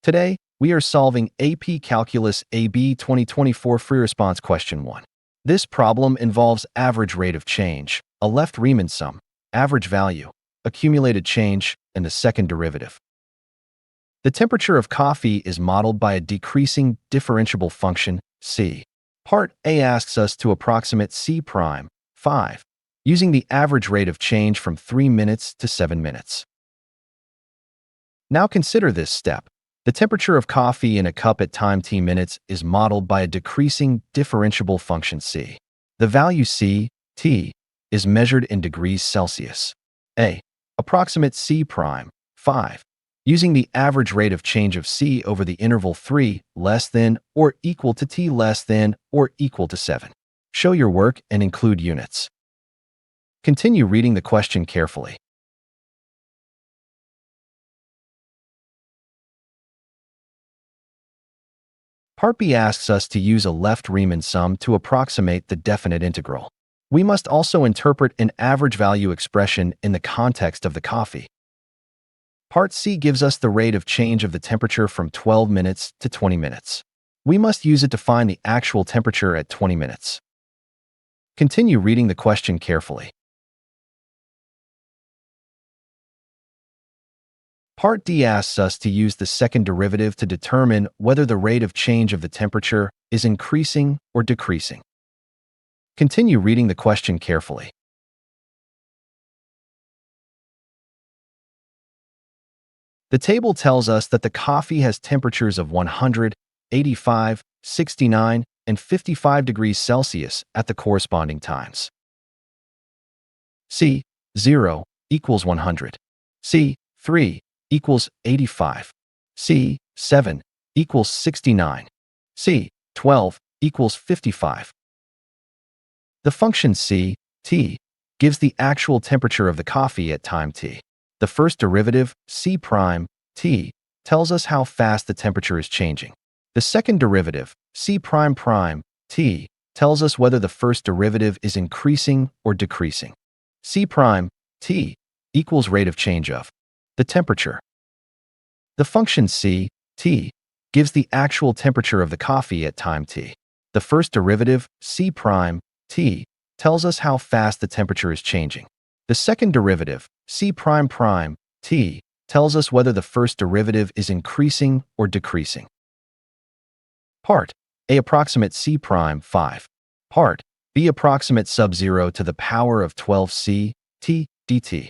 Today, we are solving AP Calculus AB 2024 Free Response Question 1. This problem involves average rate of change, a left Riemann sum, average value, accumulated change, and the second derivative. The temperature of coffee is modeled by a decreasing differentiable function, C. Part A asks us to approximate C prime, 5, using the average rate of change from 3 minutes to 7 minutes. Now consider this step. The temperature of coffee in a cup at time t minutes is modeled by a decreasing differentiable function C. The value C, T, is measured in degrees Celsius. A. Approximate C prime, 5, using the average rate of change of C over the interval 3 less than or equal to T less than or equal to 7. Show your work and include units. Continue reading the question carefully. Part B asks us to use a left Riemann sum to approximate the definite integral. We must also interpret an average value expression in the context of the coffee. Part C gives us the rate of change of the temperature from 12 minutes to 20 minutes. We must use it to find the actual temperature at 20 minutes. Continue reading the question carefully. Part D asks us to use the second derivative to determine whether the rate of change of the temperature is increasing or decreasing. Continue reading the question carefully. The table tells us that the coffee has temperatures of 100, 85, 69, and 55 degrees Celsius at the corresponding times. C, 0 equals 100. C, 3 equals 85. C, 7 equals 69. C, 12 equals 55. The function C, T, gives the actual temperature of the coffee at time t. The first derivative, C prime, T, tells us how fast the temperature is changing. The second derivative, C prime prime, T, tells us whether the first derivative is increasing or decreasing. C prime, T, equals rate of change of the temperature. The function C, T, gives the actual temperature of the coffee at time t. The first derivative, C prime, T, tells us how fast the temperature is changing. The second derivative, C prime prime, T, tells us whether the first derivative is increasing or decreasing. Part A approximate C prime 5. Part B approximate sub 0 to the power of 12C, T, dt.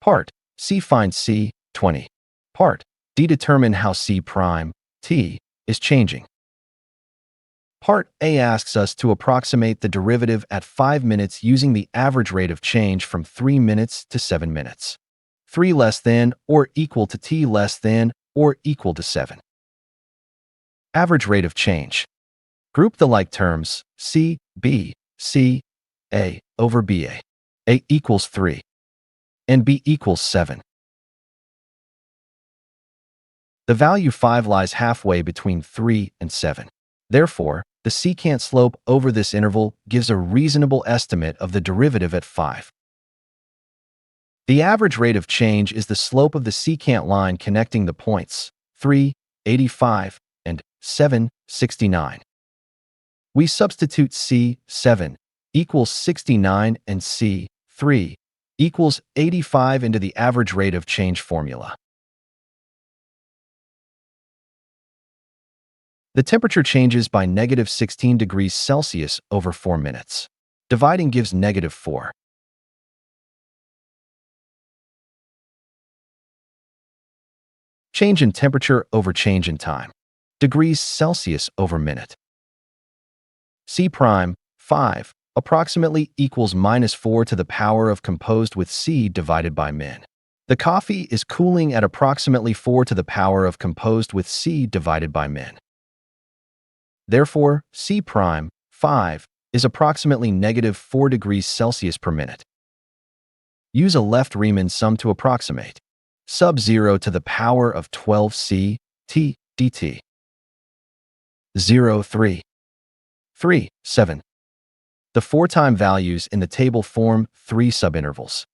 Part C find C, 20. Part D determine how C prime, T, is changing. Part A asks us to approximate the derivative at 5 minutes using the average rate of change from 3 minutes to 7 minutes. 3 less than or equal to T less than or equal to 7. Average rate of change. Group the like terms C, B, C, A over BA. A equals 3 and B equals 7. The value 5 lies halfway between 3 and 7. Therefore, the secant slope over this interval gives a reasonable estimate of the derivative at 5. The average rate of change is the slope of the secant line connecting the points 3, 85, and 7, 69. We substitute C, 7, equals 69 and C, 3, equals 85 into the average rate of change formula. The temperature changes by negative 16 degrees Celsius over 4 minutes. Dividing gives negative 4. Change in temperature over change in time. Degrees Celsius over minute. C prime, 5, approximately equals minus 4 to the power of composed with C divided by min. The coffee is cooling at approximately 4 to the power of composed with C divided by min. Therefore, C prime, 5, is approximately negative 4 degrees Celsius per minute. Use a left Riemann sum to approximate. Sub 0 to the power of 12C, T, dt. 0, 3. 3, 7. The 4-time values in the table form 3 subintervals.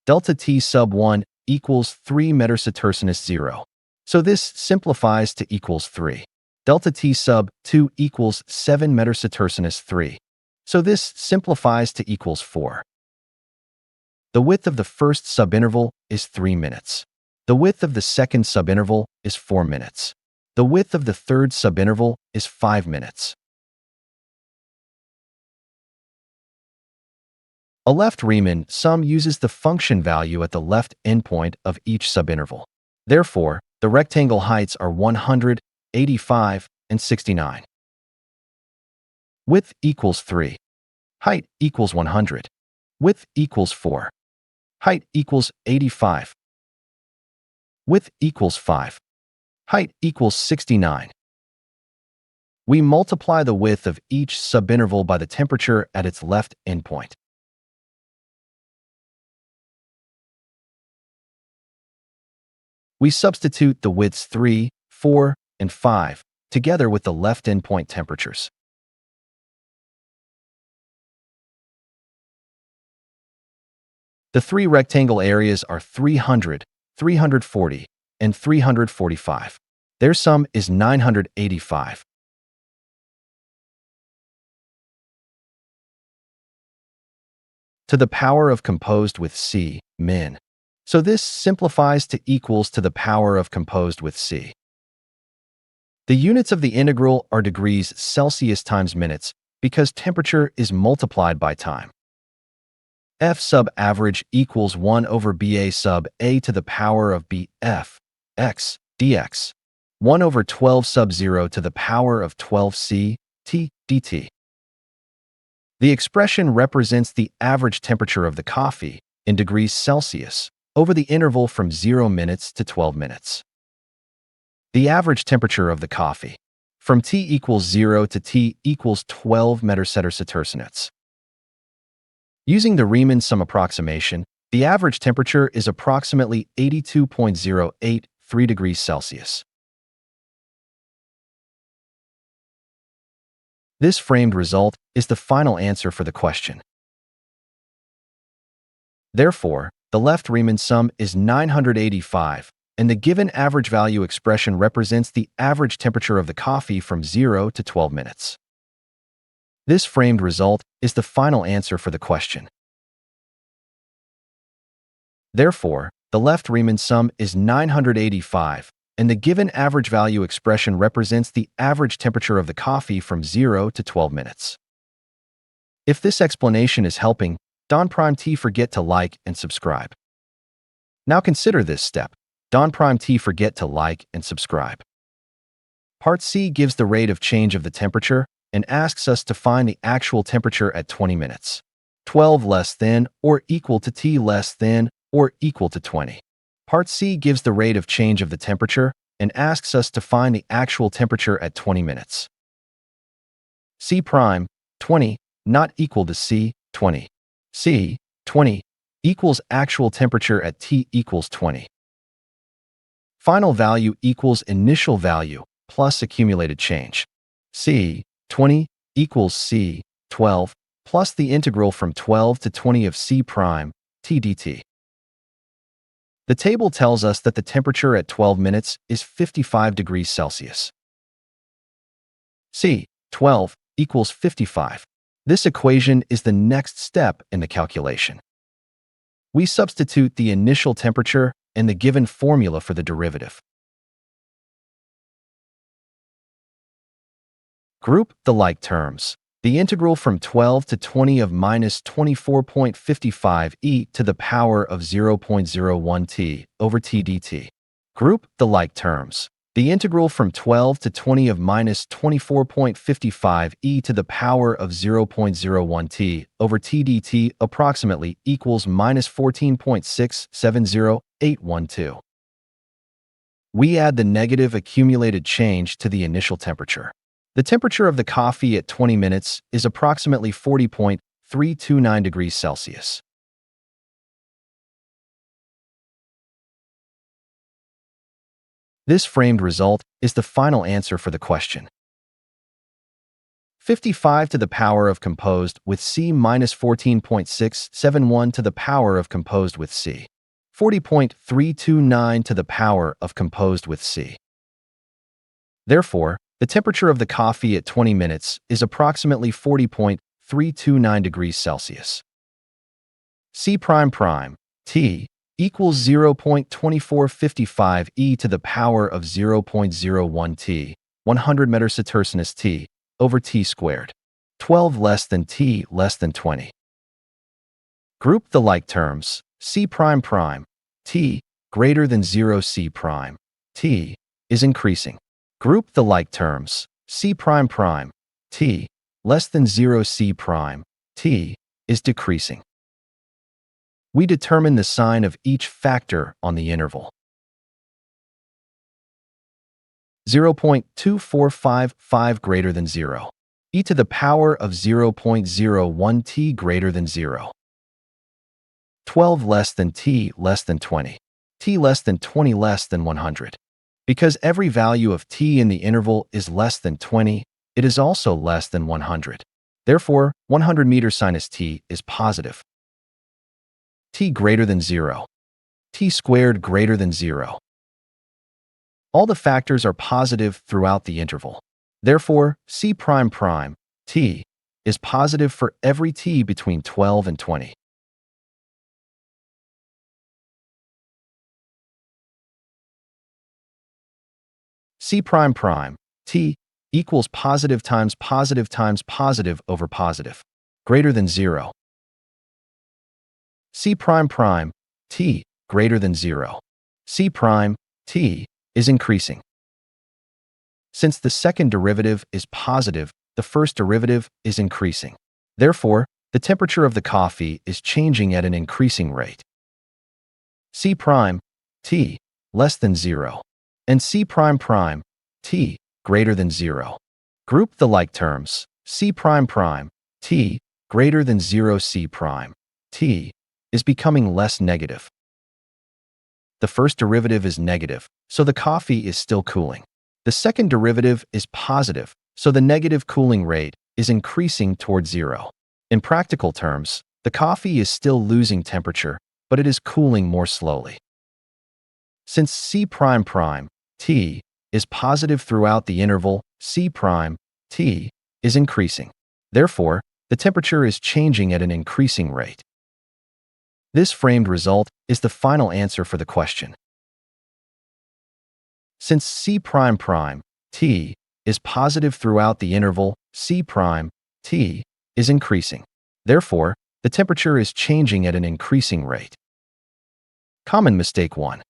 Delta T sub 1 equals 3 meter setercinus 0. So this simplifies to equals 3. Delta T sub 2 equals 7 metasetercinus 3. So this simplifies to equals 4. The width of the first subinterval is 3 minutes. The width of the second subinterval is 4 minutes. The width of the third subinterval is 5 minutes. A left Riemann sum uses the function value at the left endpoint of each subinterval. Therefore, the rectangle heights are 100, 85, and 69. Width equals 3. Height equals 100. Width equals 4. Height equals 85. Width equals 5. Height equals 69. We multiply the width of each subinterval by the temperature at its left endpoint. We substitute the widths 3, 4, and 5 together with the left endpoint temperatures. The three rectangle areas are 300, 340, and 345. Their sum is 985. To the power of composed with C, min. So this simplifies to equals to the power of composed with C. The units of the integral are degrees Celsius times minutes because temperature is multiplied by time. F sub average equals 1 over BA sub A to the power of BF, x, dx. 1 over 12 sub 0 to the power of 12C, T, dt. The expression represents the average temperature of the coffee in degrees Celsius over the interval from 0 minutes to 12 minutes. The average temperature of the coffee from T equals 0 to T equals 12 metasetercinus. Using the Riemann sum approximation, the average temperature is approximately 82.083 degrees Celsius. This framed result is the final answer for the question. Therefore, the left Riemann sum is 985, and the given average value expression represents the average temperature of the coffee from 0 to 12 minutes. This framed result is the final answer for the question. Therefore, the left Riemann sum is 985, and the given average value expression represents the average temperature of the coffee from 0 to 12 minutes. If this explanation is helping, don't forget to like and subscribe. Now consider this step. Don't forget to like and subscribe. Part C gives the rate of change of the temperature and asks us to find the actual temperature at 20 minutes. 12 less than or equal to T less than or equal to 20. Part C gives the rate of change of the temperature and asks us to find the actual temperature at 20 minutes. C prime, 20, not equal to C, 20. C, 20, equals actual temperature at T equals 20. Final value equals initial value plus accumulated change. C, 20, equals C, 12, plus the integral from 12 to 20 of C prime, T dt. The table tells us that the temperature at 12 minutes is 55 degrees Celsius. C, 12, equals 55. This equation is the next step in the calculation. We substitute the initial temperature and the given formula for the derivative. Group the like terms. The integral from 12 to 20 of minus 24.55 e to the power of 0.01 t over t dt. Group the like terms. The integral from 12 to 20 of minus 24.55 e to the power of 0.01 t over t dt approximately equals minus 14.670812. We add the negative accumulated change to the initial temperature. The temperature of the coffee at 20 minutes is approximately 40.329 degrees Celsius. This framed result is the final answer for the question. 55 to the power of composed with C minus 14.671 to the power of composed with C. 40.329 to the power of composed with C. Therefore, the temperature of the coffee at 20 minutes is approximately 40.329 degrees Celsius. C prime prime T equals 0.2455 e to the power of 0.01 T, 100 mSec T, over T squared. 12 less than T less than 20. Group the like terms. C prime prime T greater than 0 C prime T is increasing. Group the like terms. C prime prime T less than 0 C prime T is decreasing. We determine the sign of each factor on the interval. 0.2455 greater than 0. E to the power of 0.01 T greater than 0. 12 less than T less than 20. T less than 20 less than 100. Because every value of T in the interval is less than 20, it is also less than 100. Therefore, 100 meters sinus T is positive. T greater than 0. T squared greater than 0. All the factors are positive throughout the interval. Therefore, C prime prime T is positive for every T between 12 and 20. C prime prime T equals positive times positive times positive over positive, greater than 0. C prime prime T greater than 0. C prime T is increasing. Since the second derivative is positive, the first derivative is increasing. Therefore, the temperature of the coffee is changing at an increasing rate. C prime T less than 0 and C prime prime T greater than 0. Group the like terms. C prime prime T greater than 0 C prime T is becoming less negative. The first derivative is negative, so the coffee is still cooling. The second derivative is positive, so the negative cooling rate is increasing toward 0. In practical terms, the coffee is still losing temperature, but it is cooling more slowly. Since C prime prime T is positive throughout the interval, C prime T is increasing. Therefore, the temperature is changing at an increasing rate. This framed result is the final answer for the question. Since C prime prime T is positive throughout the interval, C prime T is increasing. Therefore, the temperature is changing at an increasing rate. Common mistake 1.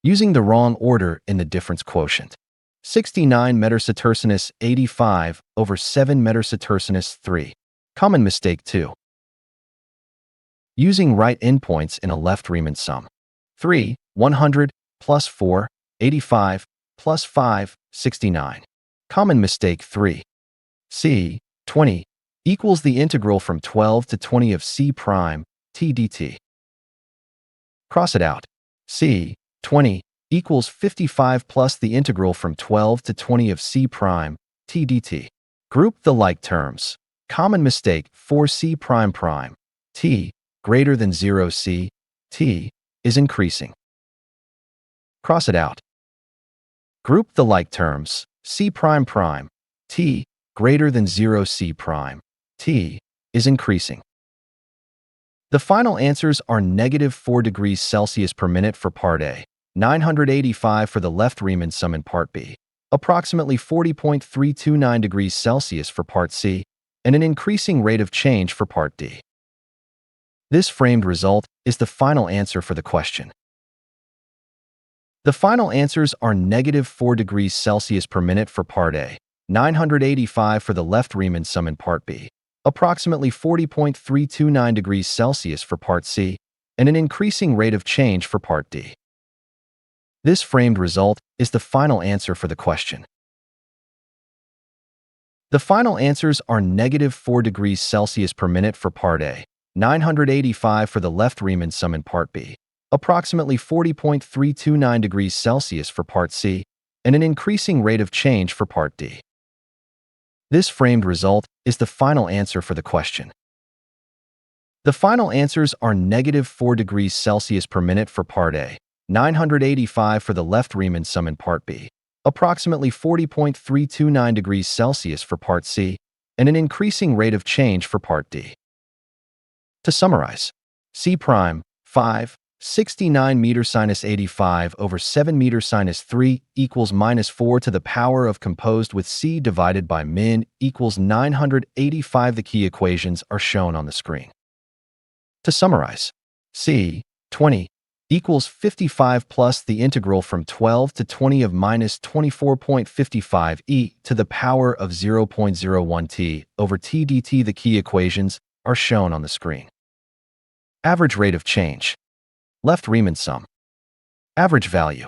Using the wrong order in the difference quotient. 69 mSec 85 over 7 mSec 3. Common mistake 2. Using right endpoints in a left Riemann sum. 3, 100, plus 4, 85, plus 5, 69. Common mistake 3. C, 20, equals the integral from 12 to 20 of C prime T dt. Cross it out. C, 20, equals 55 plus the integral from 12 to 20 of C prime T dt. Group the like terms. Common mistake 4 C prime prime T greater than 0 C T is increasing. Cross it out. Group the like terms. C prime prime T greater than 0 C prime T is increasing. The final answers are -4 degrees Celsius per minute for part A, 985 for the left Riemann sum in part B, approximately 40.329 degrees Celsius for part C, and an increasing rate of change for part D. This framed result is the final answer for the question. The final answers are -4 degrees Celsius per minute for part A, 985 for the left Riemann sum in part B, approximately 40.329 degrees Celsius for part C, and an increasing rate of change for part D. This framed result is the final answer for the question. The final answers are -4 degrees Celsius per minute for part A, 985 for the left Riemann sum in part B, approximately 40.329 degrees Celsius for part C, and an increasing rate of change for part D. This framed result is the final answer for the question. The final answers are negative 4 degrees Celsius per minute for part A, 985 for the left Riemann sum in part B, approximately 40.329 degrees Celsius for part C, and an increasing rate of change for part D. To summarize, C prime, 5, 69 meter sinus 85 over 7 meter sinus 3 equals minus 4 to the power of composed with C divided by min equals 985. The key equations are shown on the screen. To summarize, C, 20, equals 55 plus the integral from 12 to 20 of minus 24.55 e to the power of 0.01 t over t dt. The key equations are shown on the screen. Average rate of change. Left Riemann sum. Average value.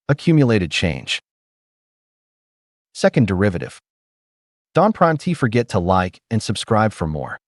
Accumulated change. Second derivative. Don Prime T. Forget to like and subscribe for more.